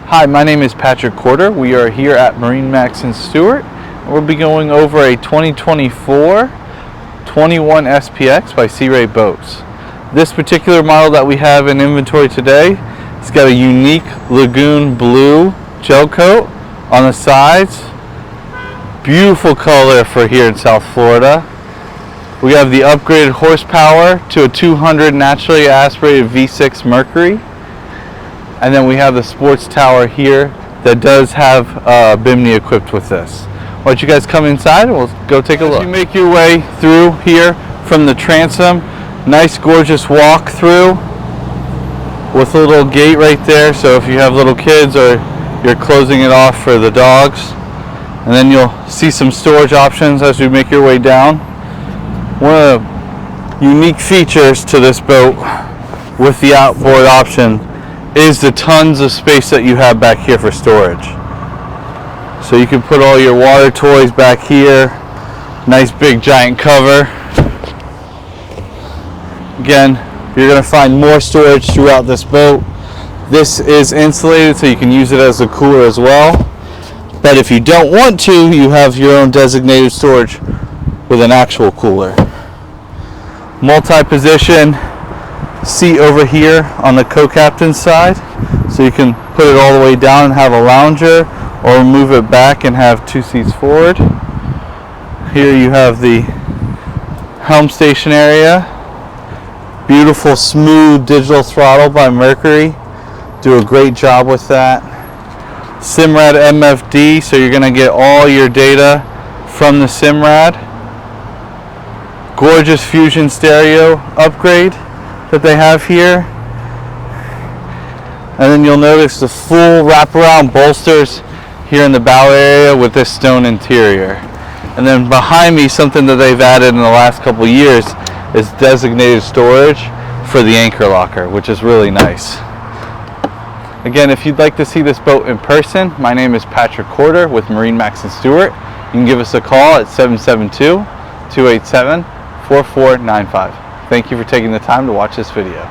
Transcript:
Hi, my name is Patrick Corder. We are here at MarineMax in Stuart. We'll be going over a 2024 21 SPX by Sea Ray boats. This particular model that we have in inventory today, it's got a unique Lagoon blue gel coat on the sides. Beautiful color for here in South Florida. We have the upgraded horsepower to a 200 naturally aspirated V6 Mercury. And then we have the sports tower here that does have bimini equipped with this. Why don't you guys come inside and we'll go take a look. As you make your way through here from the transom, nice gorgeous walk through with a little gate right there, so if you have little kids or you're closing it off for the dogs. And then you'll see some storage options as you make your way down. One of the unique features to this boat with the outboard option is the tons of space that you have back here for storage. So you can put all your water toys back here. Nice big giant cover. Again, you're going to find more storage throughout this boat. This is insulated so you can use it as a cooler as well. But if you don't want to, you have your own designated storage with an actual cooler. Multi-position seat over here on the co-captain's side, so you can put it all the way down and have a lounger, or move it back and have two seats forward. Here you have the helm station area. Beautiful smooth digital throttle by Mercury. Do a great job with that. Simrad MFD, so you're going to get all your data from the Simrad. Gorgeous Fusion stereo upgrade that they have here. And then you'll notice the full wraparound bolsters here in the bow area with this stone interior. And then behind me, something that they've added in the last couple of years is designated storage for the anchor locker, which is really nice. Again, if you'd like to see this boat in person, my name is Patrick Corder with MarineMax in Stuart. You can give us a call at 772-287-4495. Thank you for taking the time to watch this video.